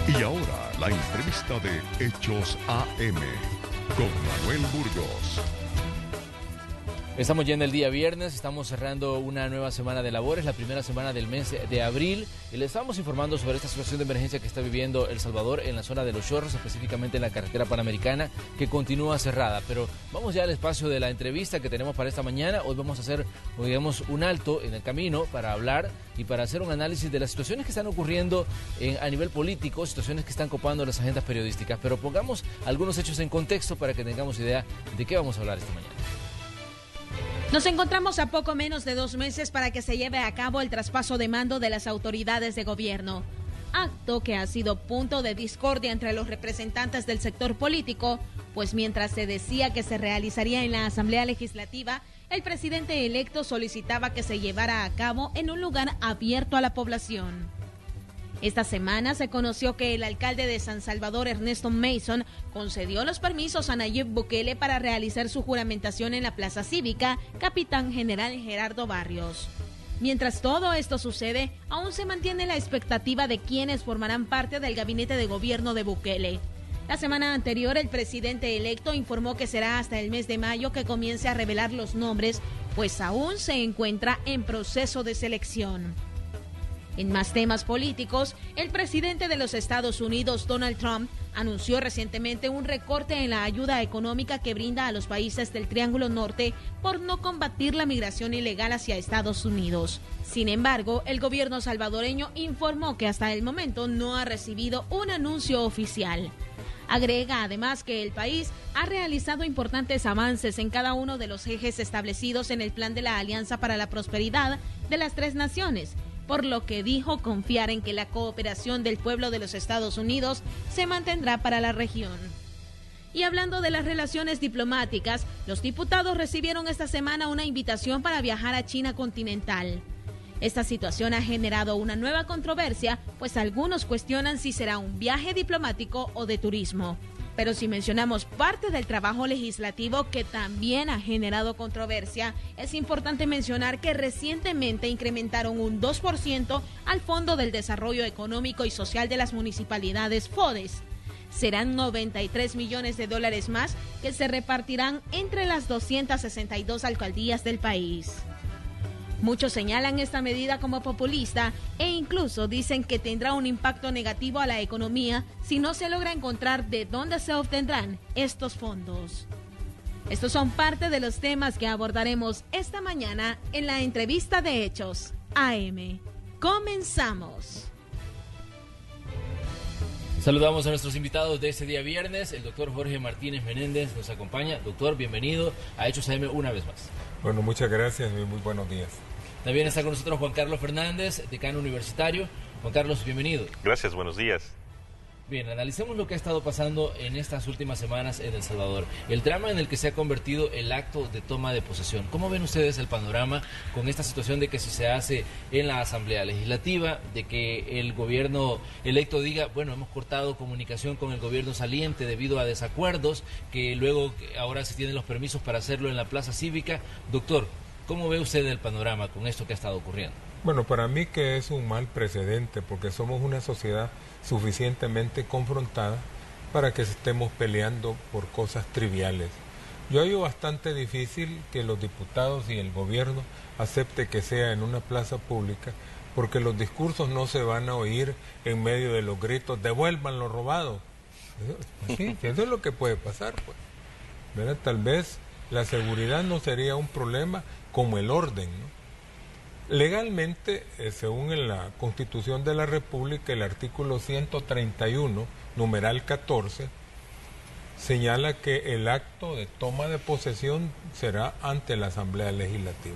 Y ahora la entrevista de Hechos AM con Manuel Burgos. Estamos ya en el día viernes, estamos cerrando una nueva semana de labores, la primera semana del mes de abril, y le estamos informando sobre esta situación de emergencia que está viviendo El Salvador en la zona de Los Chorros, específicamente en la carretera panamericana, que continúa cerrada. Pero vamos ya al espacio de la entrevista que tenemos para esta mañana. Hoy vamos a hacer, digamos, un alto en el camino para hablar y para hacer un análisis de las situaciones que están ocurriendo a nivel político, situaciones que están copando las agendas periodísticas. Pero pongamos algunos hechos en contexto para que tengamos idea de qué vamos a hablar esta mañana. Nos encontramos a poco menos de 2 meses para que se lleve a cabo el traspaso de mando de las autoridades de gobierno, acto que ha sido punto de discordia entre los representantes del sector político, pues mientras se decía que se realizaría en la Asamblea Legislativa, el presidente electo solicitaba que se llevara a cabo en un lugar abierto a la población. Esta semana se conoció que el alcalde de San Salvador, Ernesto Mason, concedió los permisos a Nayib Bukele para realizar su juramentación en la Plaza Cívica, Capitán General Gerardo Barrios. Mientras todo esto sucede, aún se mantiene la expectativa de quienes formarán parte del gabinete de gobierno de Bukele. La semana anterior, el presidente electo informó que será hasta el mes de mayo que comience a revelar los nombres, pues aún se encuentra en proceso de selección. En más temas políticos, el presidente de los Estados Unidos, Donald Trump, anunció recientemente un recorte en la ayuda económica que brinda a los países del Triángulo Norte por no combatir la migración ilegal hacia Estados Unidos. Sin embargo, el gobierno salvadoreño informó que hasta el momento no ha recibido un anuncio oficial. Agrega además que el país ha realizado importantes avances en cada uno de los ejes establecidos en el plan de la Alianza para la Prosperidad de las Tres Naciones, por lo que dijo confiar en que la cooperación del pueblo de los Estados Unidos se mantendrá para la región. Y hablando de las relaciones diplomáticas, los diputados recibieron esta semana una invitación para viajar a China continental. Esta situación ha generado una nueva controversia, pues algunos cuestionan si será un viaje diplomático o de turismo. Pero si mencionamos parte del trabajo legislativo que también ha generado controversia, es importante mencionar que recientemente incrementaron un 2% al Fondo del Desarrollo Económico y Social de las Municipalidades, FODES. Serán 93 millones de dólares más que se repartirán entre las 262 alcaldías del país. Muchos señalan esta medida como populista e incluso dicen que tendrá un impacto negativo a la economía si no se logra encontrar de dónde se obtendrán estos fondos. Estos son parte de los temas que abordaremos esta mañana en la entrevista de Hechos AM. ¡Comenzamos! Saludamos a nuestros invitados de este día viernes. El doctor Jorge Martínez Menéndez nos acompaña. Doctor, bienvenido a Hechos AM una vez más. Bueno, muchas gracias y muy buenos días. También está con nosotros Juan Carlos Fernández, decano universitario. Juan Carlos, bienvenido. Gracias, buenos días. Bien, analicemos lo que ha estado pasando en estas últimas semanas en El Salvador. El drama en el que se ha convertido el acto de toma de posesión. ¿Cómo ven ustedes el panorama con esta situación de que si se hace en la Asamblea Legislativa, de que el gobierno electo diga, bueno, hemos cortado comunicación con el gobierno saliente debido a desacuerdos, que luego ahora se tienen los permisos para hacerlo en la Plaza Cívica? Doctor, ¿cómo ve usted el panorama con esto que ha estado ocurriendo? Bueno, para mí que es un mal precedente porque somos una sociedad suficientemente confrontada para que estemos peleando por cosas triviales. Yo hallo bastante difícil que los diputados y el gobierno acepte que sea en una plaza pública porque los discursos no se van a oír en medio de los gritos, devuelvan lo robado. Sí, eso es lo que puede pasar, pues. ¿Verdad? Tal vez la seguridad no sería un problema como el orden, ¿no? Legalmente, según la Constitución de la República, el artículo 131, numeral 14, señala que el acto de toma de posesión será ante la Asamblea Legislativa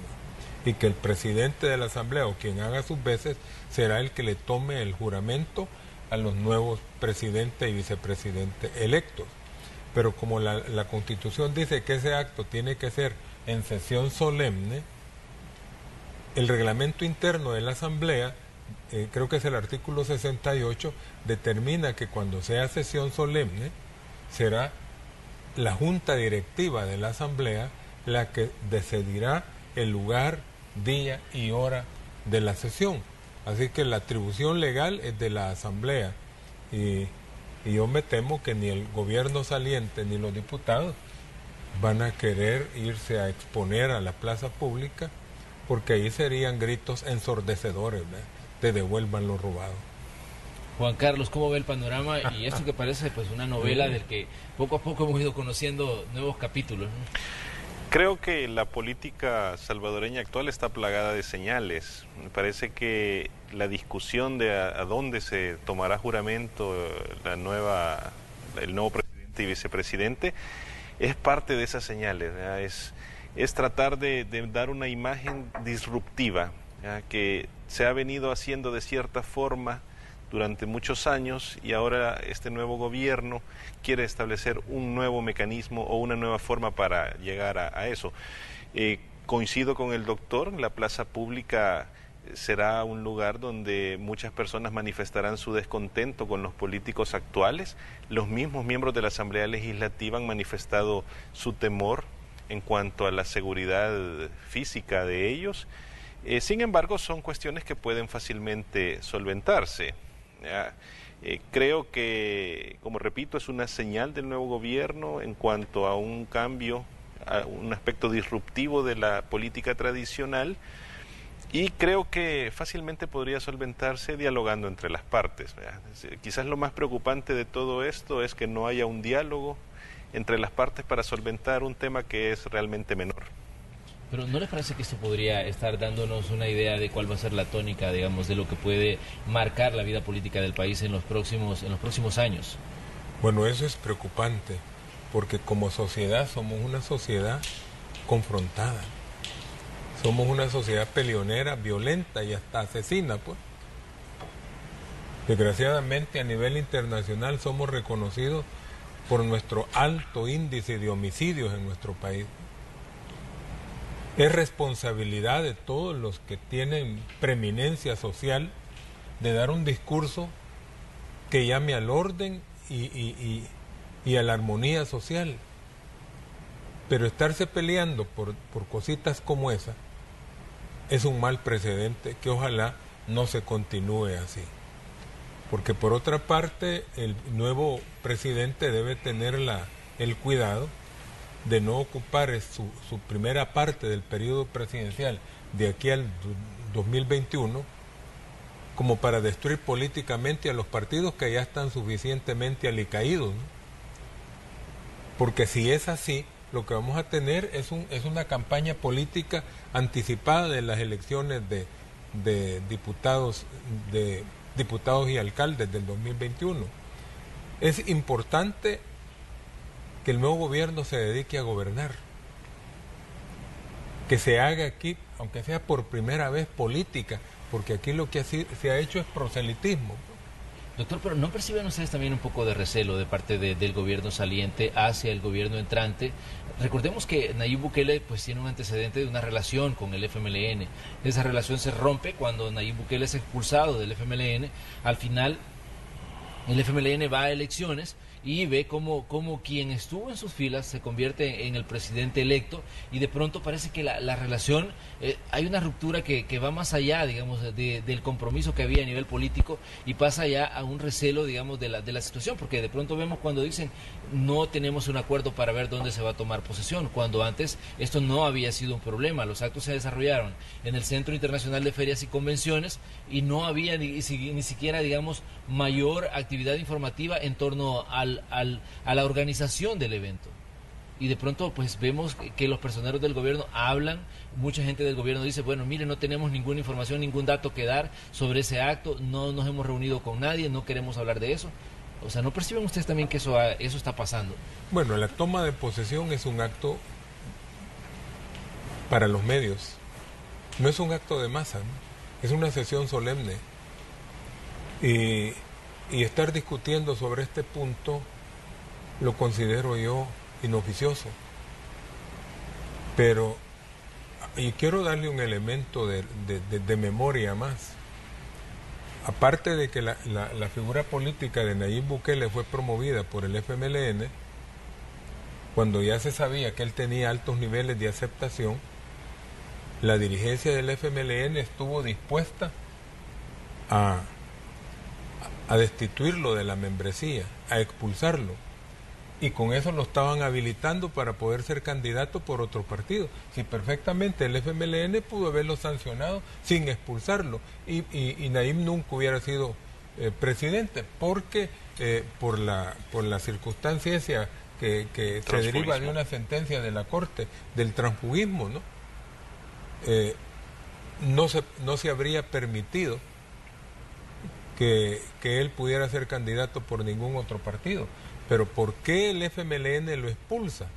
y que el presidente de la Asamblea o quien haga sus veces será el que le tome el juramento a los nuevos presidentes y vicepresidentes electos. Pero como la Constitución dice que ese acto tiene que ser en sesión solemne, el reglamento interno de la Asamblea, creo que es el artículo 68, determina que cuando sea sesión solemne, será la Junta Directiva de la Asamblea la que decidirá el lugar, día y hora de la sesión. Así que la atribución legal es de la Asamblea Y yo me temo que ni el gobierno saliente ni los diputados van a querer irse a exponer a la plaza pública, porque ahí serían gritos ensordecedores, ¿verdad?, de devuelvan lo robado. Juan Carlos, ¿cómo ve el panorama? Y esto que parece pues una novela del que poco a poco hemos ido conociendo nuevos capítulos, ¿no? Creo que la política salvadoreña actual está plagada de señales. Me parece que la discusión de a dónde se tomará juramento el nuevo presidente y vicepresidente es parte de esas señales, ¿verdad? Es tratar de dar una imagen disruptiva, ¿verdad?, que se ha venido haciendo de cierta forma durante muchos años, y ahora este nuevo gobierno quiere establecer un nuevo mecanismo o una nueva forma para llegar a eso. Coincido con el doctor, la plaza pública será un lugar donde muchas personas manifestarán su descontento con los políticos actuales. Los mismos miembros de la Asamblea Legislativa han manifestado su temor en cuanto a la seguridad física de ellos. Sin embargo, son cuestiones que pueden fácilmente solventarse. Creo que, como repito, es una señal del nuevo gobierno en cuanto a un cambio, a un aspecto disruptivo de la política tradicional, y creo que fácilmente podría solventarse dialogando entre las partes, ¿verdad? Quizás lo más preocupante de todo esto es que no haya un diálogo entre las partes para solventar un tema que es realmente menor. Pero ¿no les parece que esto podría estar dándonos una idea de cuál va a ser la tónica, digamos, de lo que puede marcar la vida política del país en los próximos años? Bueno, eso es preocupante, porque como sociedad somos una sociedad confrontada. Somos una sociedad peleonera, violenta y hasta asesina, pues. Desgraciadamente, a nivel internacional somos reconocidos por nuestro alto índice de homicidios en nuestro país. Es responsabilidad de todos los que tienen preeminencia social de dar un discurso que llame al orden y a la armonía social. Pero estarse peleando por cositas como esa es un mal precedente que ojalá no se continúe así. Porque por otra parte, el nuevo presidente debe tener el cuidado de no ocupar su primera parte del periodo presidencial de aquí al 2021 como para destruir políticamente a los partidos que ya están suficientemente alicaídos, ¿no? Porque si es así, lo que vamos a tener es una campaña política anticipada de las elecciones de diputados y alcaldes del 2021. Es importante que el nuevo gobierno se dedique a gobernar, que se haga aquí, aunque sea por primera vez, política, porque aquí lo que se ha hecho es proselitismo. Doctor, pero ¿no perciben ustedes también un poco de recelo de parte del gobierno saliente hacia el gobierno entrante? Recordemos que Nayib Bukele pues tiene un antecedente de una relación con el FMLN. Esa relación se rompe cuando Nayib Bukele es expulsado del FMLN. Al final, el FMLN va a elecciones y ve como quien estuvo en sus filas se convierte en el presidente electo, y de pronto parece que la relación, hay una ruptura que va más allá, digamos, del compromiso que había a nivel político, y pasa ya a un recelo, digamos, de la situación, porque de pronto vemos cuando dicen no tenemos un acuerdo para ver dónde se va a tomar posesión, cuando antes esto no había sido un problema. Los actos se desarrollaron en el Centro Internacional de Ferias y Convenciones y no había ni siquiera, digamos, mayor actividad informativa en torno a la organización del evento. Y de pronto pues vemos que los personeros del gobierno hablan, mucha gente del gobierno dice, bueno, mire, no tenemos ninguna información, ningún dato que dar sobre ese acto, no nos hemos reunido con nadie, no queremos hablar de eso. O sea, ¿no perciben ustedes también que eso está pasando? Bueno, la toma de posesión es un acto para los medios, no es un acto de masa, ¿no? Es una sesión solemne. Y estar discutiendo sobre este punto lo considero yo inoficioso. Pero, y quiero darle un elemento de memoria más. Aparte de que la figura política de Nayib Bukele fue promovida por el FMLN, cuando ya se sabía que él tenía altos niveles de aceptación, la dirigencia del FMLN estuvo dispuesta a a destituirlo de la membresía, a expulsarlo. Y con eso lo estaban habilitando para poder ser candidato por otro partido. Si perfectamente el FMLN pudo haberlo sancionado sin expulsarlo y Nayib nunca hubiera sido presidente, porque por la circunstancia esa que se deriva de una sentencia de la Corte del transfugismo, ¿no? No se habría permitido que él pudiera ser candidato por ningún otro partido. Pero ¿por qué el FMLN lo expulsa?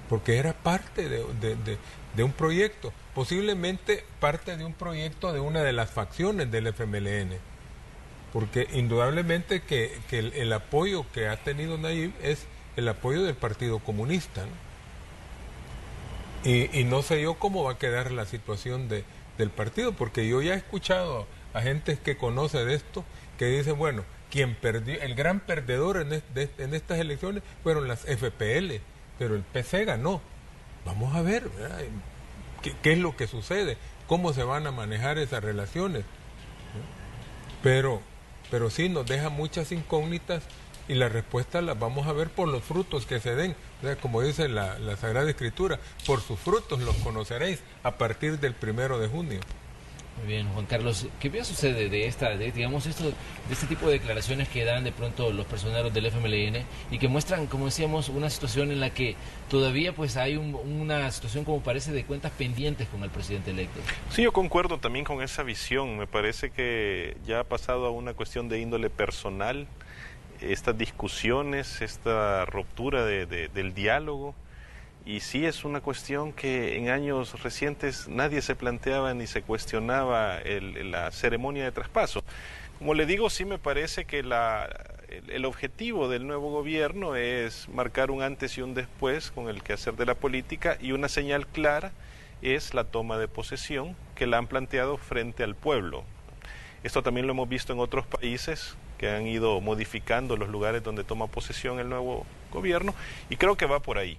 Porque era parte de un proyecto, posiblemente parte de un proyecto de una de las facciones del FMLN. Porque indudablemente que el apoyo que ha tenido Nayib es el apoyo del Partido Comunista, ¿no? Y no sé yo cómo va a quedar la situación del partido, porque yo ya he escuchado a gente que conoce de esto, que dice, bueno, quien perdió, el gran perdedor en estas elecciones fueron las FPL, pero el PC ganó. Vamos a ver, ¿verdad? ¿Qué es lo que sucede? ¿Cómo se van a manejar esas relaciones? Pero sí nos deja muchas incógnitas y la respuesta la vamos a ver por los frutos que se den. O sea, como dice la Sagrada Escritura, por sus frutos los conoceréis a partir del 1 de junio. Muy bien, Juan Carlos, ¿qué sucede de este tipo de declaraciones que dan de pronto los personeros del FMLN y que muestran, como decíamos, una situación en la que todavía pues hay una situación como parece de cuentas pendientes con el presidente electo? Sí, yo concuerdo también con esa visión. Me parece que ya ha pasado a una cuestión de índole personal, estas discusiones, esta ruptura del diálogo. Y sí es una cuestión que en años recientes nadie se planteaba ni se cuestionaba la ceremonia de traspaso. Como le digo, sí me parece que el objetivo del nuevo gobierno es marcar un antes y un después con el quehacer de la política, y una señal clara es la toma de posesión que la han planteado frente al pueblo. Esto también lo hemos visto en otros países que han ido modificando los lugares donde toma posesión el nuevo gobierno, y creo que va por ahí.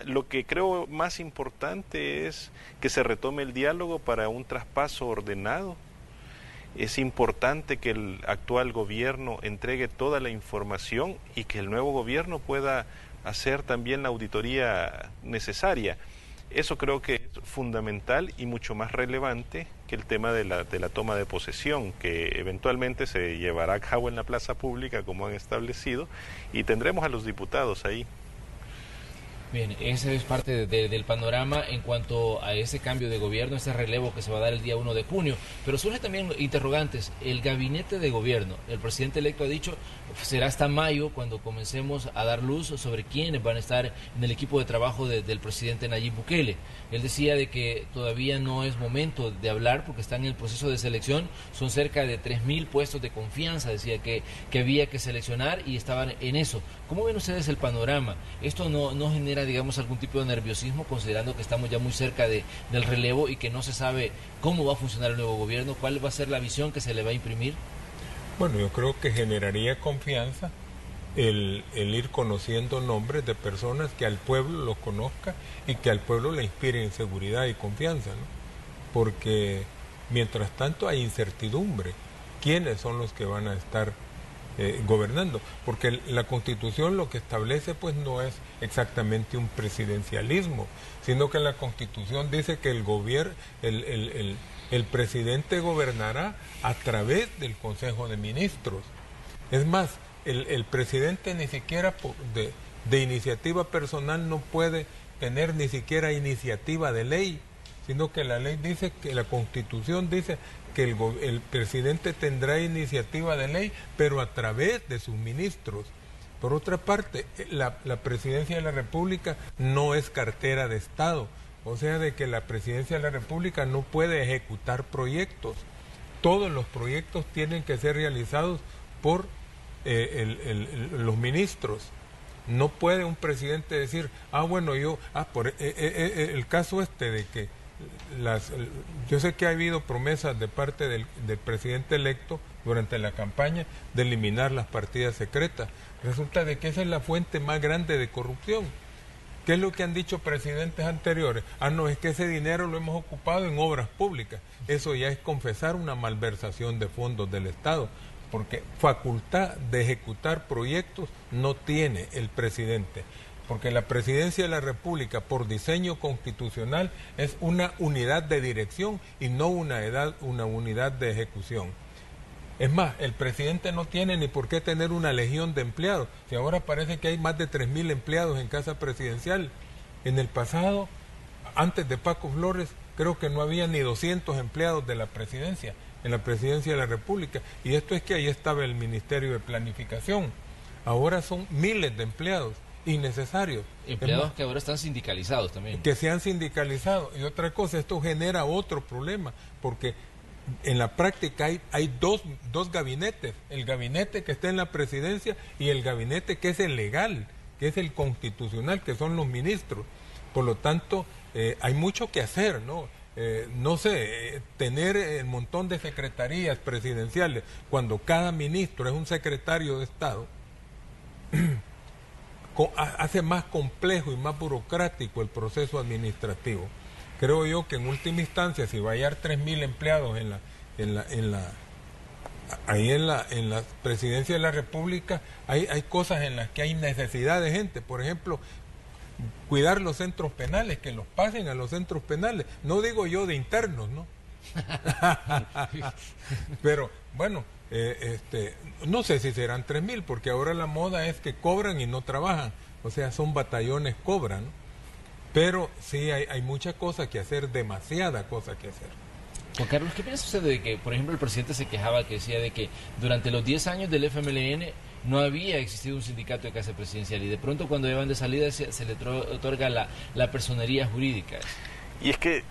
Lo que creo más importante es que se retome el diálogo para un traspaso ordenado. Es importante que el actual gobierno entregue toda la información y que el nuevo gobierno pueda hacer también la auditoría necesaria. Eso creo que es fundamental y mucho más relevante que el tema de la toma de posesión, que eventualmente se llevará a cabo en la plaza pública como han establecido, y tendremos a los diputados ahí. Bien, ese es parte del panorama en cuanto a ese cambio de gobierno, ese relevo que se va a dar el día 1 de junio. Pero surgen también interrogantes. El gabinete de gobierno, el presidente electo ha dicho, será hasta mayo cuando comencemos a dar luz sobre quiénes van a estar en el equipo de trabajo del presidente Nayib Bukele. Él decía de que todavía no es momento de hablar porque están en el proceso de selección. Son cerca de 3.000 puestos de confianza, decía que había que seleccionar y estaban en eso. ¿Cómo ven ustedes el panorama? ¿Esto no genera, digamos, algún tipo de nerviosismo, considerando que estamos ya muy cerca del relevo y que no se sabe cómo va a funcionar el nuevo gobierno? ¿Cuál va a ser la visión que se le va a imprimir? Bueno, yo creo que generaría confianza el ir conociendo nombres de personas que al pueblo los conozca y que al pueblo le inspiren seguridad y confianza, ¿no? Porque mientras tanto hay incertidumbre. ¿Quiénes son los que van a estar gobernando? Porque la Constitución lo que establece pues no es exactamente un presidencialismo, sino que la Constitución dice que el presidente gobernará a través del Consejo de Ministros. Es más, el presidente ni siquiera de iniciativa personal no puede tener ni siquiera iniciativa de ley, sino que la ley dice, que la Constitución dice que el presidente tendrá iniciativa de ley, pero a través de sus ministros. Por otra parte, la presidencia de la República no es cartera de Estado, o sea, de que la presidencia de la República no puede ejecutar proyectos. Todos los proyectos tienen que ser realizados por los ministros. No puede un presidente decir, el caso de que yo sé que ha habido promesas de parte del presidente electo durante la campaña de eliminar las partidas secretas. Resulta de que esa es la fuente más grande de corrupción. ¿Qué es lo que han dicho presidentes anteriores? No, es que ese dinero lo hemos ocupado en obras públicas. Eso ya es confesar una malversación de fondos del Estado. porque facultad de ejecutar proyectos no tiene el presidente, porque la Presidencia de la República, por diseño constitucional, es una unidad de dirección y no una unidad de ejecución. Es más, el presidente no tiene ni por qué tener una legión de empleados. Si ahora parece que hay más de 3.000 empleados en Casa Presidencial. En el pasado, antes de Paco Flores, creo que no había ni 200 empleados de la presidencia, en la Presidencia de la República. Y esto es que ahí estaba el Ministerio de Planificación. Ahora son miles de empleados innecesarios. Empleados que ahora están sindicalizados también. Que se han sindicalizado. Y otra cosa, esto genera otro problema, porque en la práctica hay dos gabinetes, el gabinete que está en la presidencia y el gabinete que es el legal, que es el constitucional, que son los ministros. Por lo tanto, hay mucho que hacer, ¿no? No sé, tener el montón de secretarías presidenciales cuando cada ministro es un secretario de Estado hace más complejo y más burocrático el proceso administrativo. Creo yo que en última instancia, si va a hallar 3.000 empleados en la Presidencia de la República, hay cosas en las que hay necesidad de gente. Por ejemplo, cuidar los centros penales, que los pasen a los centros penales. No digo yo de internos, ¿no? Pero bueno, no sé si serán 3.000, porque ahora la moda es que cobran y no trabajan. O sea, son batallones cobran, ¿no? Pero sí hay mucha cosa que hacer, demasiada cosa que hacer. Juan Carlos, ¿qué piensa usted de que, por ejemplo, el presidente se quejaba, que decía de que durante los 10 años del FMLN no había existido un sindicato de Casa Presidencial y de pronto cuando llevan de salida se le otorga la personería jurídica? Y es que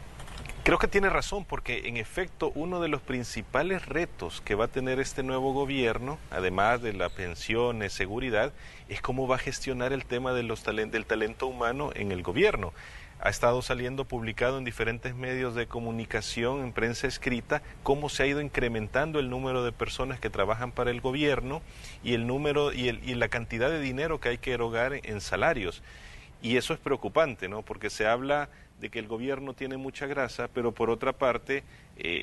creo que tiene razón, porque en efecto uno de los principales retos que va a tener este nuevo gobierno, además de la pensiones, seguridad, es cómo va a gestionar el tema de del talento humano en el gobierno. Ha estado saliendo publicado en diferentes medios de comunicación, en prensa escrita, cómo se ha ido incrementando el número de personas que trabajan para el gobierno y el número y la cantidad de dinero que hay que erogar en salarios. Y eso es preocupante, ¿no? Porque se habla de que el gobierno tiene mucha grasa, pero por otra parte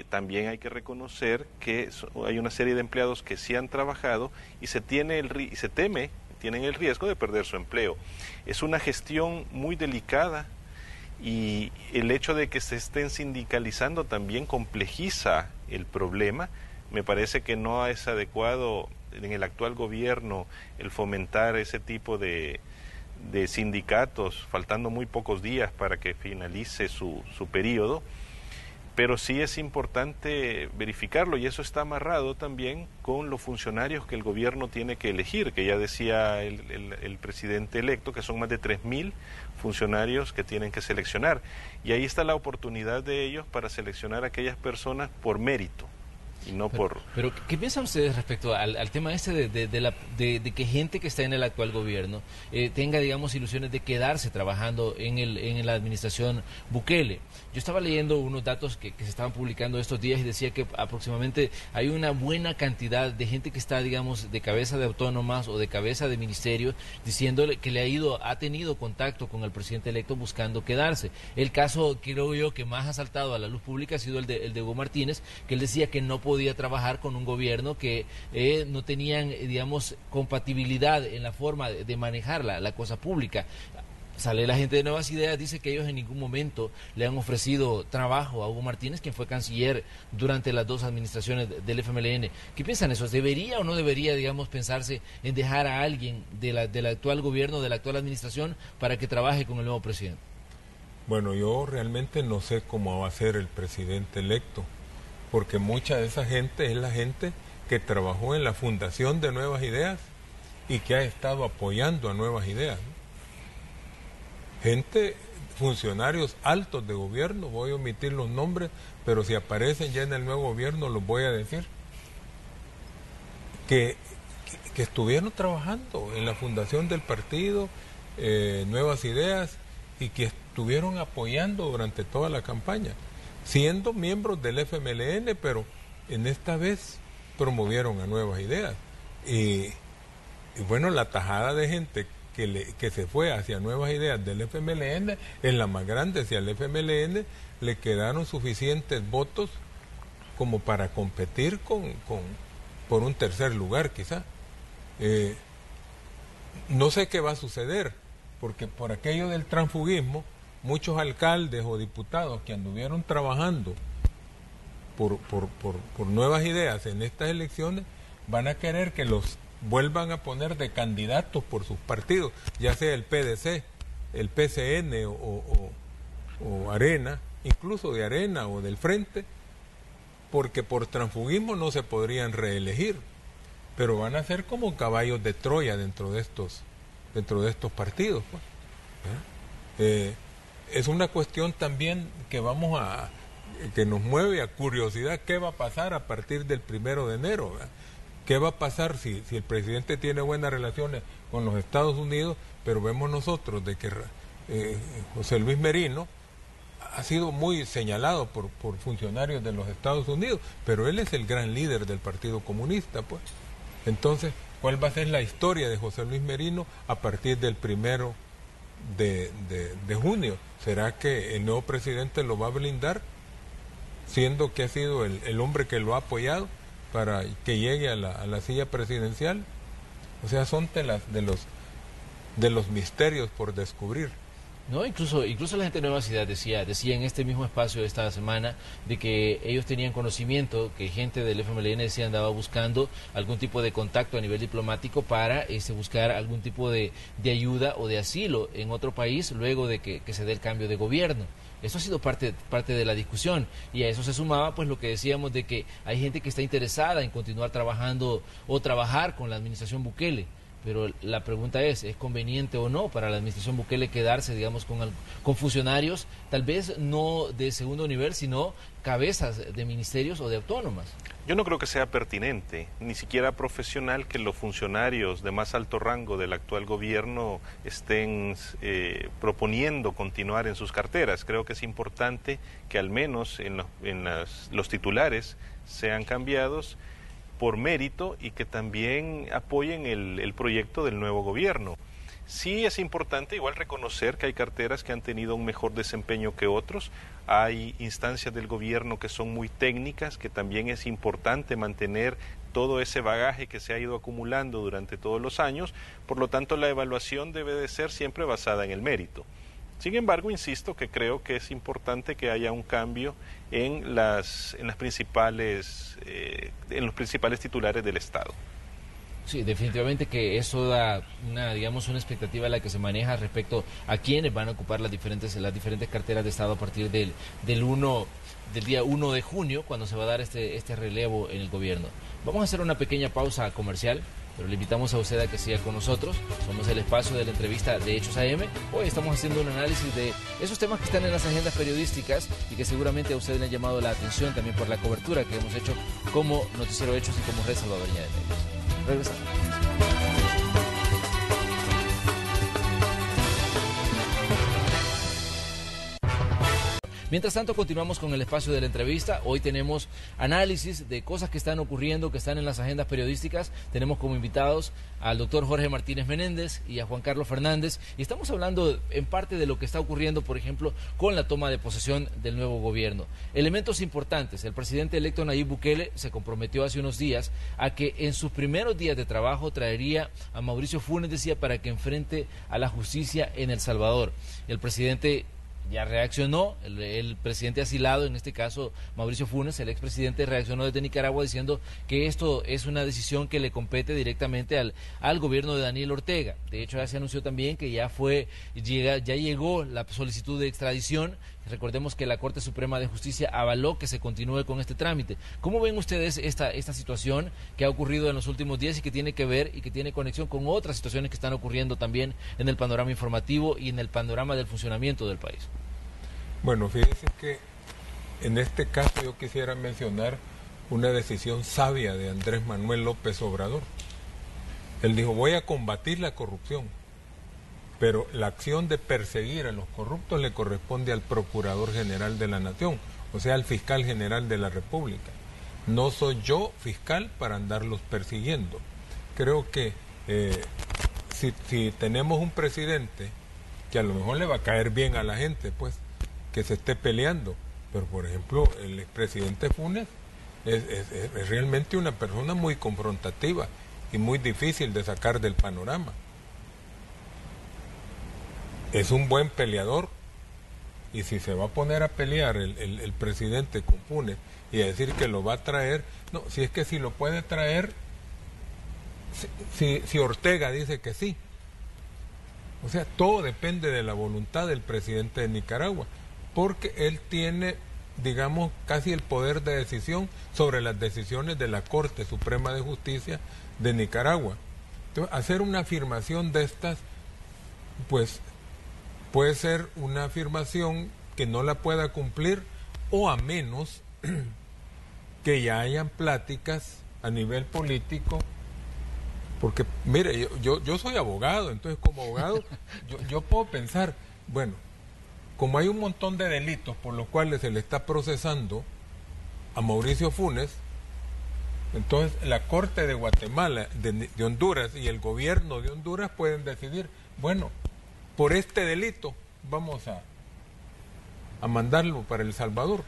también hay que reconocer que hay una serie de empleados que sí han trabajado y tienen el riesgo de perder su empleo. Es una gestión muy delicada y el hecho de que se estén sindicalizando también complejiza el problema. Me parece que no es adecuado en el actual gobierno el fomentar ese tipo de sindicatos, faltando muy pocos días para que finalice su periodo, pero sí es importante verificarlo, y eso está amarrado también con los funcionarios que el gobierno tiene que elegir, que ya decía el presidente electo, que son más de 3.000 funcionarios que tienen que seleccionar, y ahí está la oportunidad de ellos para seleccionar a aquellas personas por mérito. Y no pero ¿qué piensan ustedes respecto al tema este de que gente que está en el actual gobierno tenga, digamos, ilusiones de quedarse trabajando en la administración Bukele? Yo estaba leyendo unos datos que se estaban publicando estos días y decía que aproximadamente hay una buena cantidad de gente que está, digamos, de cabeza de autónomas o de cabeza de ministerios, diciéndole que ha tenido contacto con el presidente electo buscando quedarse. El caso, creo yo, que más ha saltado a la luz pública ha sido el de Hugo Martínez, que él decía que no podía trabajar con un gobierno que no tenían, digamos, compatibilidad en la forma de manejar la cosa pública. Sale la gente de Nuevas Ideas, dice que ellos en ningún momento le han ofrecido trabajo a Hugo Martínez, quien fue canciller durante las 2 administraciones del FMLN. ¿Qué piensan eso? ¿Debería o no debería, digamos, pensarse en dejar a alguien del actual gobierno, de la actual administración, para que trabaje con el nuevo presidente? Bueno, yo realmente no sé cómo va a ser el presidente electo, porque mucha de esa gente es la gente que trabajó en la fundación de Nuevas Ideas y que ha estado apoyando a Nuevas Ideas, ¿no? Gente, funcionarios altos de gobierno, voy a omitir los nombres, pero si aparecen ya en el nuevo gobierno los voy a decir, que estuvieron trabajando en la fundación del partido, Nuevas Ideas, y que estuvieron apoyando durante toda la campaña, siendo miembros del FMLN, pero en esta vez promovieron a Nuevas Ideas. Y bueno, la tajada de gente que se fue hacia Nuevas Ideas del FMLN es la más grande. Si al FMLN le quedaron suficientes votos como para competir por un tercer lugar quizá. No sé qué va a suceder, porque por aquello del transfugismo, muchos alcaldes o diputados que anduvieron trabajando por nuevas ideas en estas elecciones van a querer que los vuelvan a poner de candidatos por sus partidos, ya sea el PDC, el PCN o Arena, incluso de Arena o del Frente, porque por transfugismo no se podrían reelegir, pero van a ser como caballos de Troya dentro de estos partidos, pues. Es una cuestión también que que nos mueve a curiosidad qué va a pasar a partir del 1 de enero, ¿verdad? ¿Qué va a pasar si el presidente tiene buenas relaciones con los Estados Unidos, pero vemos nosotros de que José Luis Merino ha sido muy señalado por funcionarios de los Estados Unidos, pero él es el gran líder del Partido Comunista, pues. Entonces, ¿cuál va a ser la historia de José Luis Merino a partir del 1 de junio? ¿Será que el nuevo presidente lo va a blindar, siendo que ha sido el hombre que lo ha apoyado para que llegue a la silla presidencial? O sea, son de los misterios por descubrir. No, incluso la gente de Nueva Ciudad decía en este mismo espacio de esta semana de que ellos tenían conocimiento que gente del FMLN se andaba buscando algún tipo de contacto a nivel diplomático para buscar algún tipo de ayuda o de asilo en otro país luego de que se dé el cambio de gobierno. Eso ha sido parte de la discusión, y a eso se sumaba pues lo que decíamos de que hay gente que está interesada en continuar trabajando o trabajar con la administración Bukele. Pero la pregunta ¿es conveniente o no para la administración Bukele quedarse, digamos, con funcionarios, tal vez no de segundo nivel, sino cabezas de ministerios o de autónomas? Yo no creo que sea pertinente, ni siquiera profesional, que los funcionarios de más alto rango del actual gobierno estén proponiendo continuar en sus carteras. Creo que es importante que al menos los titulares sean cambiados por mérito y que también apoyen el proyecto del nuevo gobierno. Sí es importante igual reconocer que hay carteras que han tenido un mejor desempeño que otros, hay instancias del gobierno que son muy técnicas, que también es importante mantener todo ese bagaje que se ha ido acumulando durante todos los años, por lo tanto la evaluación debe de ser siempre basada en el mérito. Sin embargo, insisto que creo que es importante que haya un cambio en los principales titulares del Estado. Sí, definitivamente que eso da una expectativa a la que se maneja respecto a quiénes van a ocupar las diferentes carteras de Estado a partir del día 1 de junio, cuando se va a dar este relevo en el gobierno. Vamos a hacer una pequeña pausa comercial, pero le invitamos a usted a que siga con nosotros. Somos el espacio de la entrevista de Hechos AM. Hoy estamos haciendo un análisis de esos temas que están en las agendas periodísticas y que seguramente a usted le han llamado la atención también por la cobertura que hemos hecho como Noticiero Hechos y como Red Salvadoreña de Medios. Regresamos. Mientras tanto, continuamos con el espacio de la entrevista. Hoy tenemos análisis de cosas que están ocurriendo, que están en las agendas periodísticas. Tenemos como invitados al doctor Jorge Martínez Menéndez y a Juan Carlos Fernández. Y estamos hablando en parte de lo que está ocurriendo, por ejemplo, con la toma de posesión del nuevo gobierno. Elementos importantes. El presidente electo Nayib Bukele se comprometió hace unos días a que en sus primeros días de trabajo traería a Mauricio Funes, decía, para que enfrente a la justicia en El Salvador. El presidente ya reaccionó, el presidente asilado, en este caso Mauricio Funes, el expresidente, reaccionó desde Nicaragua diciendo que esto es una decisión que le compete directamente al gobierno de Daniel Ortega. De hecho, ya se anunció también que ya llegó la solicitud de extradición. Recordemos que la Corte Suprema de Justicia avaló que se continúe con este trámite. ¿Cómo ven ustedes esta situación que ha ocurrido en los últimos días y que tiene que ver y que tiene conexión con otras situaciones que están ocurriendo también en el panorama informativo y en el panorama del funcionamiento del país? Bueno, fíjense que en este caso yo quisiera mencionar una decisión sabia de Andrés Manuel López Obrador. Él dijo: voy a combatir la corrupción, pero la acción de perseguir a los corruptos le corresponde al Procurador General de la Nación, o sea, al Fiscal General de la República. No soy yo fiscal para andarlos persiguiendo. Creo que si tenemos un presidente que a lo mejor le va a caer bien a la gente, pues, que se esté peleando, pero por ejemplo el expresidente Funes Es realmente una persona muy confrontativa y muy difícil de sacar del panorama. Es un buen peleador, y si se va a poner a pelear el presidente con Funes y a decir que lo va a traer, no, si es que si lo puede traer, si Ortega dice que sí. O sea, todo depende de la voluntad del presidente de Nicaragua, porque él tiene, digamos, casi el poder de decisión sobre las decisiones de la Corte Suprema de Justicia de Nicaragua. Entonces, hacer una afirmación de estas, pues, puede ser una afirmación que no la pueda cumplir, o a menos que ya hayan pláticas a nivel político. Porque, mire, yo soy abogado, entonces como abogado yo puedo pensar, bueno, como hay un montón de delitos por los cuales se le está procesando a Mauricio Funes, entonces la Corte de Guatemala, de Honduras y el gobierno de Honduras pueden decidir, bueno, por este delito vamos a mandarlo para El Salvador.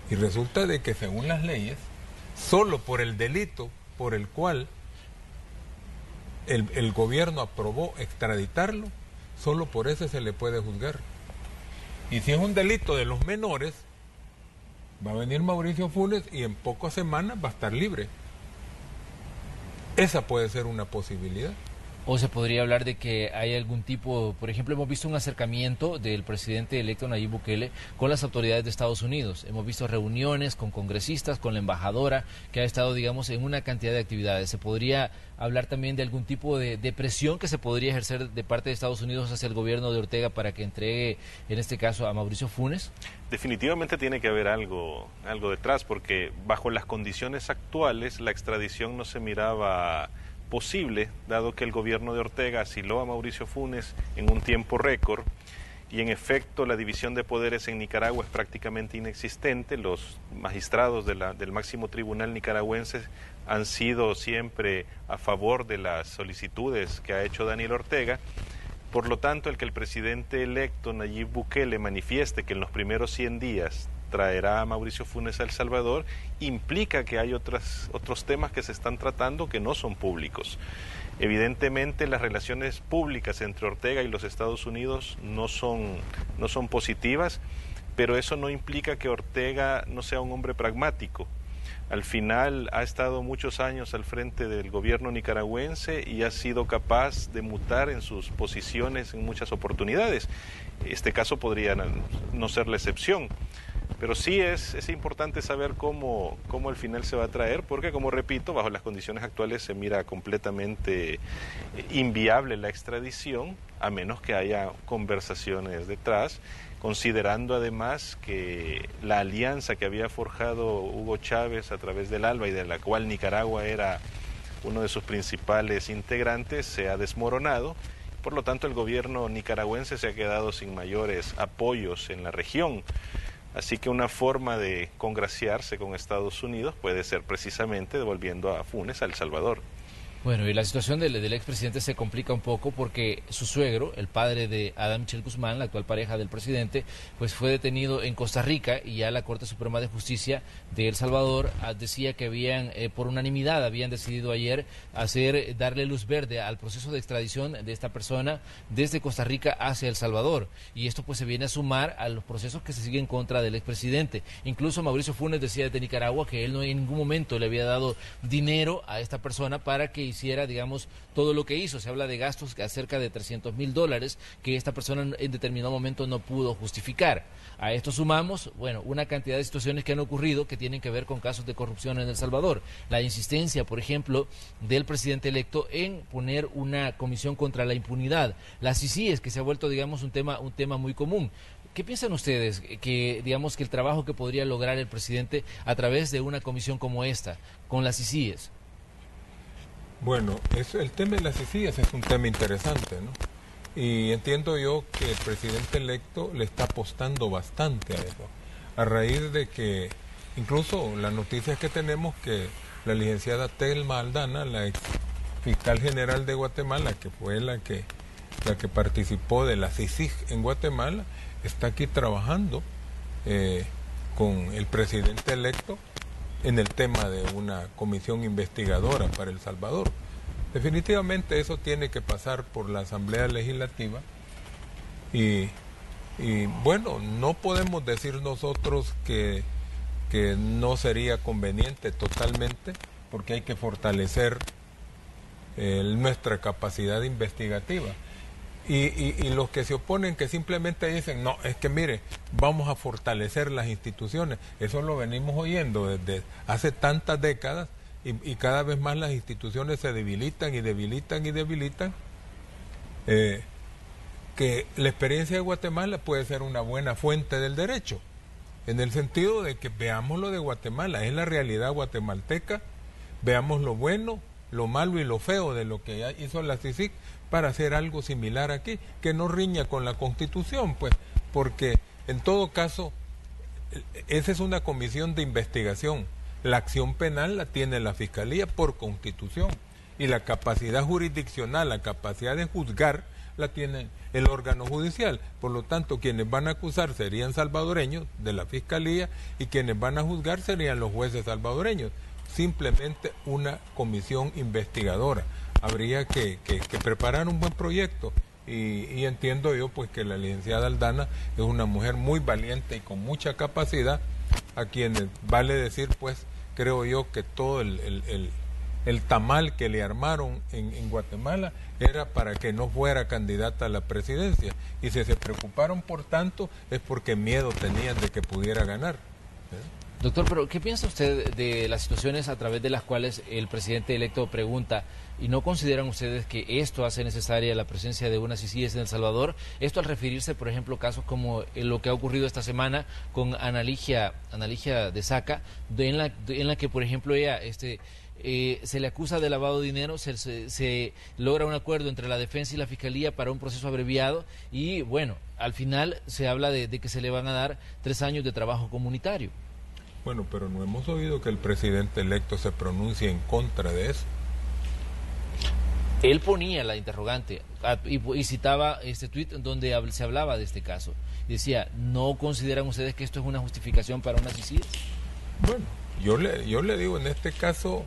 Y resulta de que según las leyes, solo por el delito por el cual el gobierno aprobó extraditarlo, solo por ese se le puede juzgar. Y si es un delito de los menores, va a venir Mauricio Funes y en pocas semanas va a estar libre. Esa puede ser una posibilidad. O se podría hablar de que hay algún tipo, por ejemplo, hemos visto un acercamiento del presidente electo Nayib Bukele con las autoridades de Estados Unidos. Hemos visto reuniones con congresistas, con la embajadora, que ha estado, digamos, en una cantidad de actividades. ¿Se podría hablar también de algún tipo de presión que se podría ejercer de parte de Estados Unidos hacia el gobierno de Ortega para que entregue, en este caso, a Mauricio Funes? Definitivamente tiene que haber algo detrás, porque bajo las condiciones actuales la extradición no se miraba posible, dado que el gobierno de Ortega asiló a Mauricio Funes en un tiempo récord, y en efecto la división de poderes en Nicaragua es prácticamente inexistente. Los magistrados del máximo tribunal nicaragüense han sido siempre a favor de las solicitudes que ha hecho Daniel Ortega. Por lo tanto, el que el presidente electo Nayib Bukele manifieste que en los primeros 100 días traerá a Mauricio Funes a El Salvador, implica que hay otros temas que se están tratando que no son públicos. Evidentemente las relaciones públicas entre Ortega y los Estados Unidos no son positivas, pero eso no implica que Ortega no sea un hombre pragmático. Al final ha estado muchos años al frente del gobierno nicaragüense y ha sido capaz de mutar en sus posiciones en muchas oportunidades. Este caso podría no ser la excepción. Pero sí es importante saber cómo al final se va a traer, porque, como repito, bajo las condiciones actuales se mira completamente inviable la extradición, a menos que haya conversaciones detrás, considerando además que la alianza que había forjado Hugo Chávez a través del ALBA y de la cual Nicaragua era uno de sus principales integrantes se ha desmoronado. Por lo tanto, el gobierno nicaragüense se ha quedado sin mayores apoyos en la región. Así que una forma de congraciarse con Estados Unidos puede ser precisamente devolviendo a Funes a El Salvador. Bueno, y la situación del expresidente se complica un poco porque su suegro, el padre de Adam Michel Guzmán, la actual pareja del presidente, pues fue detenido en Costa Rica, y ya la Corte Suprema de Justicia de El Salvador decía que habían, por unanimidad, habían decidido ayer darle luz verde al proceso de extradición de esta persona desde Costa Rica hacia El Salvador. Y esto pues se viene a sumar a los procesos que se siguen contra del expresidente. Incluso Mauricio Funes decía desde Nicaragua que él no en ningún momento le había dado dinero a esta persona para que hiciera, digamos, todo lo que hizo. Se habla de gastos de cerca de $300,000 que esta persona en determinado momento no pudo justificar. A esto sumamos, bueno, una cantidad de situaciones que han ocurrido que tienen que ver con casos de corrupción en El Salvador. La insistencia, por ejemplo, del presidente electo en poner una comisión contra la impunidad. Las CICIES, que se ha vuelto, digamos, un tema muy común. ¿Qué piensan ustedes que, digamos, que el trabajo que podría lograr el presidente a través de una comisión como esta, con las CICIES? Bueno, el tema de las CICIES es un tema interesante, ¿no? Y entiendo yo que el presidente electo le está apostando bastante a eso, a raíz de que, incluso las noticias que tenemos, que la licenciada Telma Aldana, la ex fiscal general de Guatemala, que fue la que participó de la CICIG en Guatemala, está aquí trabajando con el presidente electo en el tema de una comisión investigadora para El Salvador. Definitivamente eso tiene que pasar por la Asamblea Legislativa y bueno, no podemos decir nosotros que no sería conveniente totalmente, porque hay que fortalecer nuestra capacidad investigativa. Y los que se oponen, que simplemente dicen, no, es que mire, vamos a fortalecer las instituciones, eso lo venimos oyendo desde hace tantas décadas, y cada vez más las instituciones se debilitan y debilitan y debilitan, que la experiencia de Guatemala puede ser una buena fuente del derecho, en el sentido de que veamos lo de Guatemala, es la realidad guatemalteca, veamos lo bueno, lo malo y lo feo de lo que hizo la CICIG para hacer algo similar aquí, que no riña con la Constitución, pues, porque en todo caso, esa es una comisión de investigación. La acción penal la tiene la Fiscalía por Constitución, y la capacidad jurisdiccional, la capacidad de juzgar, la tiene el órgano judicial. Por lo tanto, quienes van a acusar serían salvadoreños de la Fiscalía, y quienes van a juzgar serían los jueces salvadoreños. Simplemente una comisión investigadora. Habría que preparar un buen proyecto, y entiendo yo pues que la licenciada Aldana es una mujer muy valiente y con mucha capacidad, a quienes vale decir, pues creo yo que todo el tamal que le armaron en Guatemala era para que no fuera candidata a la presidencia, y si se preocuparon por tanto es porque miedo tenían de que pudiera ganar. Doctor, pero ¿qué piensa usted de las situaciones a través de las cuales el presidente electo pregunta, y no consideran ustedes que esto hace necesaria la presencia de unas CICIG en El Salvador? Esto al referirse, por ejemplo, a casos como lo que ha ocurrido esta semana con Analigia de Saca, en la que, por ejemplo, ella se le acusa de lavado de dinero, se logra un acuerdo entre la defensa y la fiscalía para un proceso abreviado, y bueno, al final se habla de que se le van a dar 3 años de trabajo comunitario. Bueno, pero no hemos oído que el presidente electo se pronuncie en contra de eso. Él ponía la interrogante y citaba este tuit donde se hablaba de este caso. Decía, ¿no consideran ustedes que esto es una justificación para una CICIG? Bueno, yo le digo, en este caso,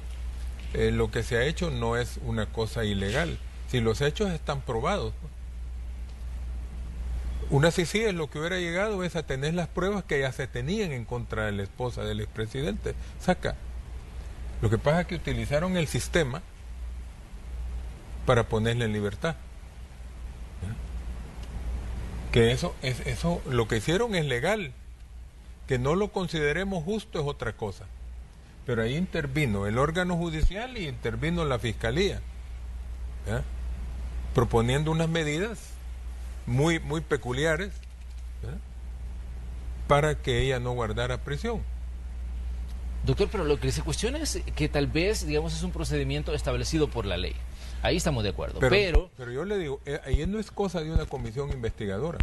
lo que se ha hecho no es una cosa ilegal. Si los hechos están probados, una CICIG lo que hubiera llegado es a tener las pruebas que ya se tenían en contra de la esposa del expresidente Saca. Lo que pasa es que utilizaron el sistema para ponerle en libertad. Que eso lo que hicieron es legal. Que no lo consideremos justo es otra cosa. Pero ahí intervino el órgano judicial y intervino la Fiscalía, proponiendo unas medidas muy peculiares, para que ella no guardara prisión. Doctor, pero lo que se cuestiona es que tal vez, digamos, es un procedimiento establecido por la ley. Ahí estamos de acuerdo. Pero yo le digo, ahí no es cosa de una comisión investigadora,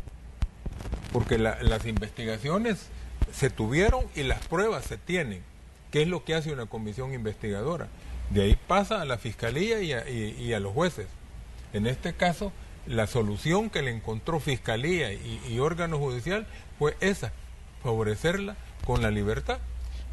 porque las investigaciones se tuvieron y las pruebas se tienen. ¿Qué es lo que hace una comisión investigadora? De ahí pasa a la Fiscalía y a los jueces. En este caso, la solución que le encontró Fiscalía y órgano judicial fue esa, favorecerla con la libertad.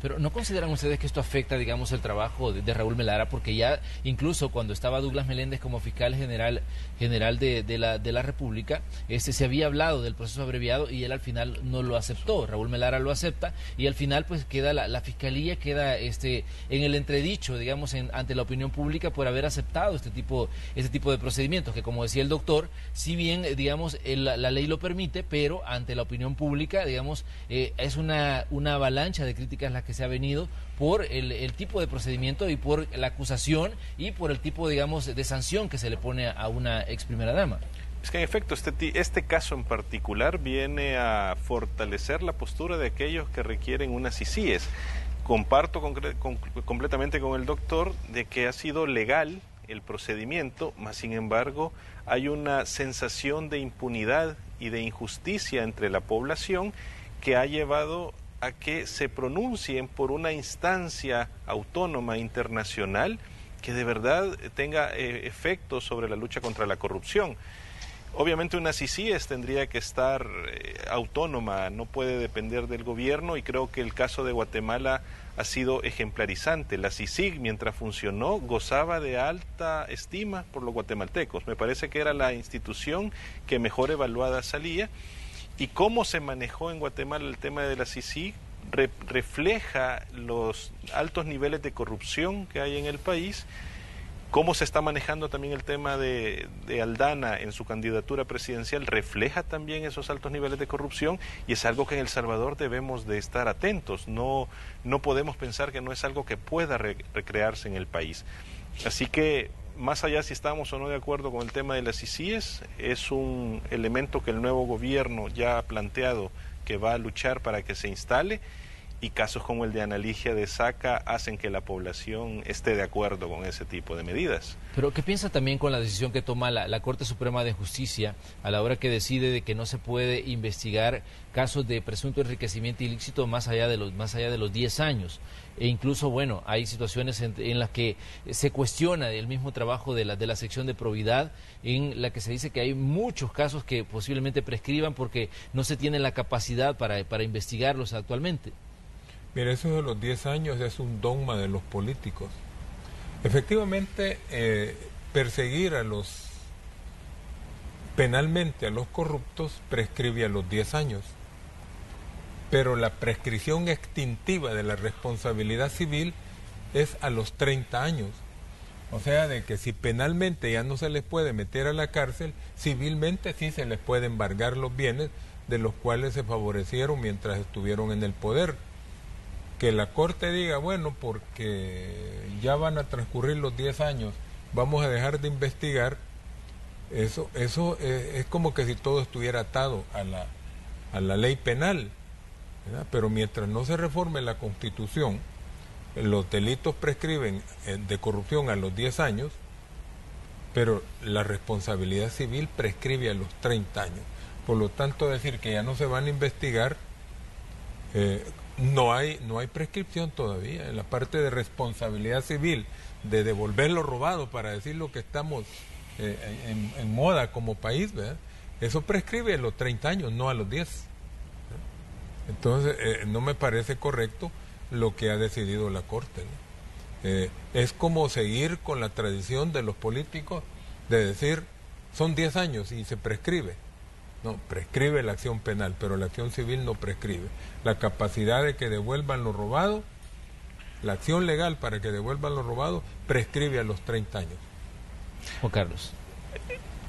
Pero ¿no consideran ustedes que esto afecta, digamos, el trabajo de Raúl Melara? Porque ya incluso cuando estaba Douglas Meléndez como fiscal general de la República, se había hablado del proceso abreviado y él al final no lo aceptó. Raúl Melara lo acepta y al final pues queda la fiscalía queda en el entredicho, digamos, ante la opinión pública por haber aceptado este tipo de procedimientos que, como decía el doctor, si bien digamos la ley lo permite, pero ante la opinión pública, digamos, es una avalancha de críticas las que se ha venido por el tipo de procedimiento y por la acusación y por el tipo, digamos, de sanción que se le pone a una ex primera dama. Es que en efecto este caso en particular viene a fortalecer la postura de aquellos que requieren unas CICIG. Comparto completamente con el doctor de que ha sido legal el procedimiento, mas sin embargo hay una sensación de impunidad y de injusticia entre la población que ha llevado a que se pronuncien por una instancia autónoma internacional que de verdad tenga efectos sobre la lucha contra la corrupción. Obviamente una CICIES tendría que estar autónoma, no puede depender del gobierno, y creo que el caso de Guatemala ha sido ejemplarizante. La CICIG, mientras funcionó, gozaba de alta estima por los guatemaltecos. Me parece que era la institución que mejor evaluada salía, y cómo se manejó en Guatemala el tema de la CICIG refleja los altos niveles de corrupción que hay en el país. Cómo se está manejando también el tema de Aldana en su candidatura presidencial refleja también esos altos niveles de corrupción, y es algo que en El Salvador debemos de estar atentos. No podemos pensar que no es algo que pueda recrearse en el país. Así que, más allá si estamos o no de acuerdo con el tema de las CICIES, es un elemento que el nuevo gobierno ya ha planteado que va a luchar para que se instale, y casos como el de Ana Ligia de Saca hacen que la población esté de acuerdo con ese tipo de medidas. Pero ¿qué piensa también con la decisión que toma la Corte Suprema de Justicia a la hora que decide de que no se puede investigar casos de presunto enriquecimiento ilícito más allá de los 10 años? E incluso, bueno, hay situaciones en las que se cuestiona el mismo trabajo de la sección de probidad, en la que se dice que hay muchos casos que posiblemente prescriban porque no se tiene la capacidad para investigarlos actualmente. Mira, eso de los 10 años es un dogma de los políticos. Efectivamente, perseguir penalmente a los corruptos prescribe a los 10 años. Pero la prescripción extintiva de la responsabilidad civil es a los 30 años. O sea, de que si penalmente ya no se les puede meter a la cárcel, civilmente sí se les puede embargar los bienes de los cuales se favorecieron mientras estuvieron en el poder. Que la Corte diga, bueno, porque ya van a transcurrir los 10 años, vamos a dejar de investigar, eso es como que si todo estuviera atado a la ley penal, ¿verdad? Pero mientras no se reforme la Constitución, los delitos prescriben de corrupción a los 10 años, pero la responsabilidad civil prescribe a los 30 años. Por lo tanto, decir que ya no se van a investigar, no hay prescripción todavía. En la parte de responsabilidad civil, de devolver lo robado, para decir lo que estamos en moda como país, ¿verdad? Eso prescribe a los 30 años, no a los 10. Entonces, no me parece correcto lo que ha decidido la Corte, ¿no? Es como seguir con la tradición de los políticos de decir, son 10 años y se prescribe. No, prescribe la acción penal, pero la acción civil no prescribe. La capacidad de que devuelvan lo robado, la acción legal para que devuelvan lo robado, prescribe a los 30 años. Juan Carlos.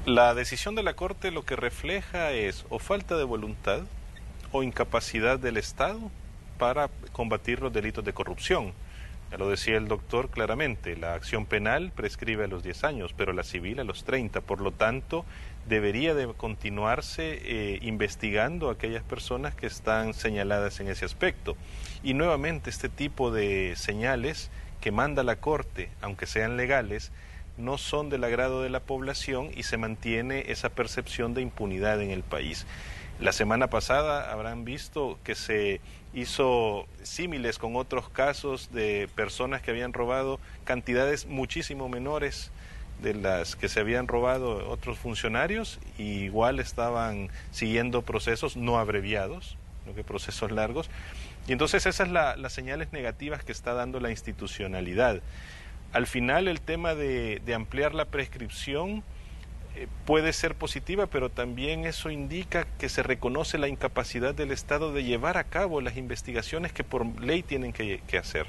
La decisión de la Corte lo que refleja es o falta de voluntad o incapacidad del Estado para combatir los delitos de corrupción. Ya lo decía el doctor claramente, la acción penal prescribe a los 10 años, pero la civil a los 30. Por lo tanto, debería de continuarse investigando a aquellas personas que están señaladas en ese aspecto. Y nuevamente, este tipo de señales que manda la Corte, aunque sean legales, no son del agrado de la población y se mantiene esa percepción de impunidad en el país. La semana pasada habrán visto que se hizo símiles con otros casos de personas que habían robado cantidades muchísimo menores de las que se habían robado otros funcionarios, y igual estaban siguiendo procesos no abreviados, no que procesos largos. Y entonces esas son las señales negativas que está dando la institucionalidad. Al final el tema de ampliar la prescripción puede ser positiva, pero también eso indica que se reconoce la incapacidad del Estado de llevar a cabo las investigaciones que por ley tienen que hacer.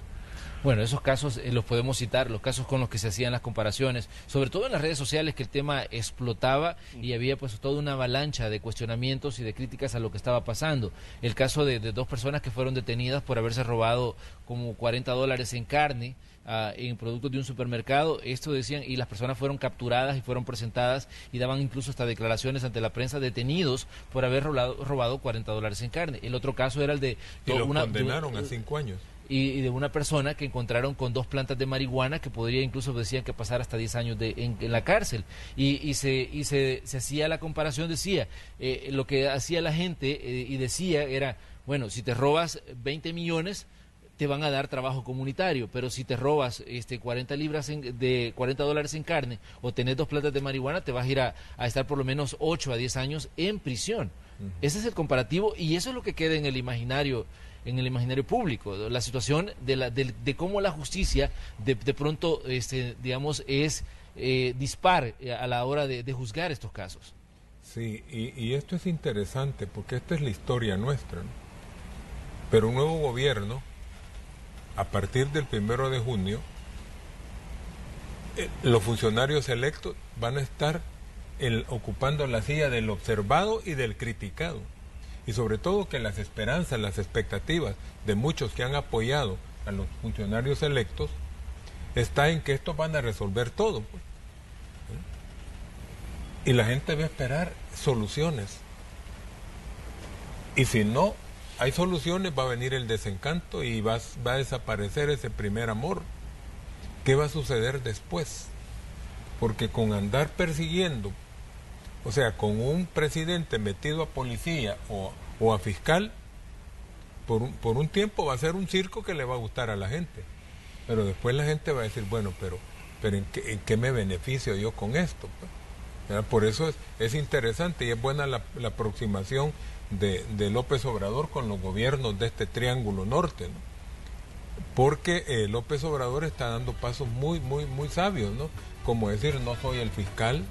Bueno, esos casos los podemos citar, los casos con los que se hacían las comparaciones, sobre todo en las redes sociales, que el tema explotaba y había pues toda una avalancha de cuestionamientos y de críticas a lo que estaba pasando. El caso de 2 personas que fueron detenidas por haberse robado como $40 en carne, en productos de un supermercado, esto decían, y las personas fueron capturadas y fueron presentadas y daban incluso hasta declaraciones ante la prensa, detenidos por haber robado $40 en carne. El otro caso era el de... Y los condenaron a 5 años. Y de una persona que encontraron con 2 plantas de marihuana que podría incluso, decían, que pasar hasta 10 años en la cárcel. Y se hacía la comparación, decía, lo que hacía la gente y decía era, bueno, si te robas 20 millones... te van a dar trabajo comunitario, pero si te robas $40 en carne o tenés 2 plantas de marihuana, te vas a ir a estar por lo menos 8 a 10 años en prisión. Ese es el comparativo y eso es lo que queda en el imaginario público, la situación de cómo la justicia de pronto, digamos, es dispar a la hora de juzgar estos casos. Sí, y esto es interesante porque esta es la historia nuestra, ¿no? Pero un nuevo gobierno, a partir del 1 de junio, los funcionarios electos van a estar ocupando la silla del observado y del criticado. Y sobre todo que las esperanzas, las expectativas de muchos que han apoyado a los funcionarios electos está en que estos van a resolver todo, pues. Y la gente va a esperar soluciones. Y si no hay soluciones, va a venir el desencanto y va a desaparecer ese primer amor. ¿Qué va a suceder después? Porque con andar persiguiendo, o sea, con un presidente metido a policía o a fiscal, por un tiempo va a ser un circo que le va a gustar a la gente. Pero después la gente va a decir, bueno, pero ¿en qué me beneficio yo con esto? Por eso es interesante y es buena la aproximación de López Obrador con los gobiernos de este triángulo norte, ¿no? Porque López Obrador está dando pasos muy, muy, muy sabios, ¿no? Como decir, no soy el fiscal,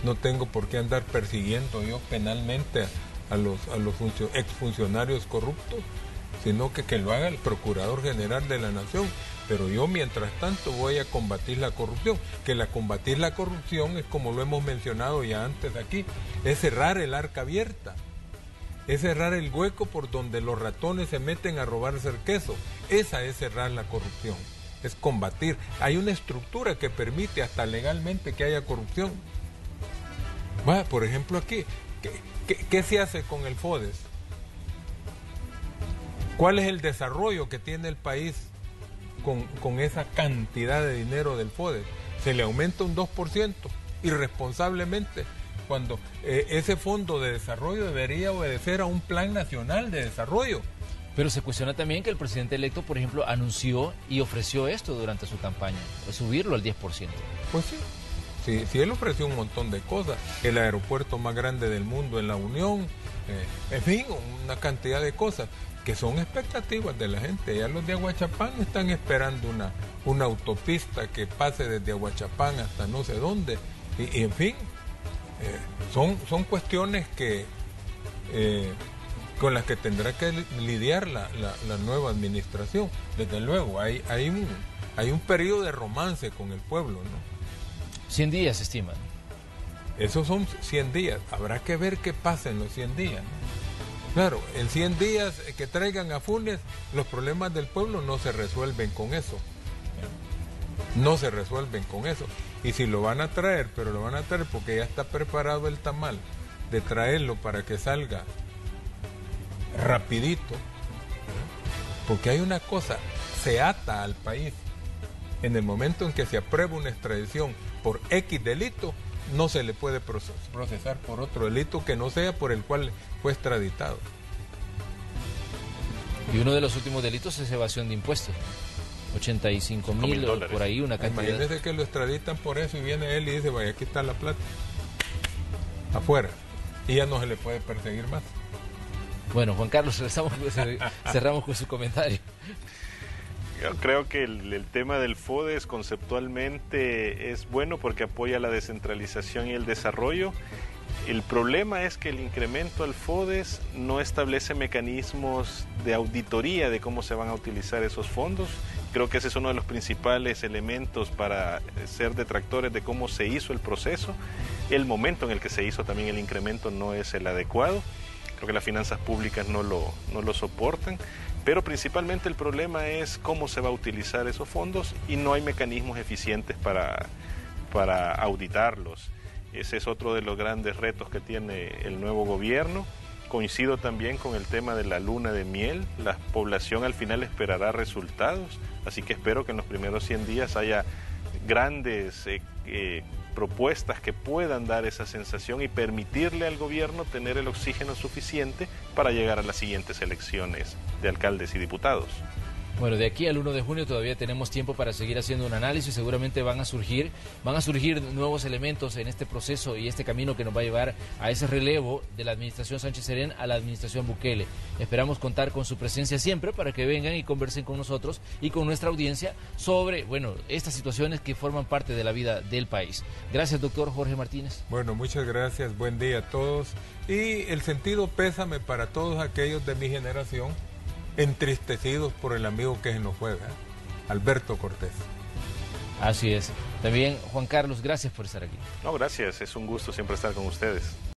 no tengo por qué andar persiguiendo yo penalmente a los exfuncionarios corruptos, sino que lo haga el Procurador General de la Nación. Pero yo, mientras tanto, voy a combatir la corrupción. Combatir la corrupción es, como lo hemos mencionado ya antes aquí, es cerrar el arca abierta. Es cerrar el hueco por donde los ratones se meten a robarse el queso. Esa es cerrar la corrupción. Es combatir. Hay una estructura que permite hasta legalmente que haya corrupción. Por ejemplo, aquí, ¿qué se hace con el FODES? ¿Cuál es el desarrollo que tiene el país con esa cantidad de dinero del FODES? Se le aumenta un 2% irresponsablemente, cuando ese fondo de desarrollo debería obedecer a un plan nacional de desarrollo. Pero se cuestiona también que el presidente electo, por ejemplo, anunció y ofreció esto durante su campaña, subirlo al 10%. Pues sí, él ofreció un montón de cosas, el aeropuerto más grande del mundo en la Unión, en fin, una cantidad de cosas que son expectativas de la gente. Ya los de Aguachapán están esperando una autopista que pase desde Aguachapán hasta no sé dónde, y en fin, son cuestiones con las que tendrá que lidiar la nueva administración. Desde luego, hay un periodo de romance con el pueblo, ¿no? 100 días, se estiman. Esos son 100 días. Habrá que ver qué pasa en los 100 días, ¿no? Claro, en 100 días que traigan a Funes, los problemas del pueblo no se resuelven con eso. No se resuelven con eso. Y si lo van a traer, pero lo van a traer porque ya está preparado el tamal de traerlo para que salga rapidito. Porque hay una cosa, se ata al país. En el momento en que se aprueba una extradición por X delito, no se le puede procesar por otro delito que no sea por el cual fue extraditado. Y uno de los últimos delitos es evasión de impuestos. 85,000 $5,000 por ahí, una cantidad. Imagínese que lo extraditan por eso y viene él y dice, vaya, aquí está la plata. Afuera. Y ya no se le puede perseguir más. Bueno, Juan Carlos, cerramos con su comentario. Yo creo que el tema del FODES conceptualmente es bueno porque apoya la descentralización y el desarrollo. El problema es que el incremento al FODES no establece mecanismos de auditoría de cómo se van a utilizar esos fondos. Creo que ese es uno de los principales elementos para ser detractores de cómo se hizo el proceso. El momento en el que se hizo también el incremento no es el adecuado. Creo que las finanzas públicas no lo soportan. Pero principalmente el problema es cómo se va a utilizar esos fondos y no hay mecanismos eficientes para auditarlos. Ese es otro de los grandes retos que tiene el nuevo gobierno. Coincido también con el tema de la luna de miel. La población al final esperará resultados, así que espero que en los primeros 100 días haya grandes propuestas que puedan dar esa sensación y permitirle al gobierno tener el oxígeno suficiente para llegar a las siguientes elecciones de alcaldes y diputados. Bueno, de aquí al 1 de junio todavía tenemos tiempo para seguir haciendo un análisis. Seguramente van a surgir nuevos elementos en este proceso y este camino que nos va a llevar a ese relevo de la administración Sánchez Serén a la administración Bukele. Esperamos contar con su presencia siempre para que vengan y conversen con nosotros y con nuestra audiencia sobre, bueno, estas situaciones que forman parte de la vida del país. Gracias, doctor Jorge Martínez. Bueno, muchas gracias. Buen día a todos. Y el sentido pésame para todos aquellos de mi generación entristecidos por el amigo que se nos fue, ¿verdad? Alberto Cortés. Así es. También, Juan Carlos, gracias por estar aquí. No, gracias. Es un gusto siempre estar con ustedes.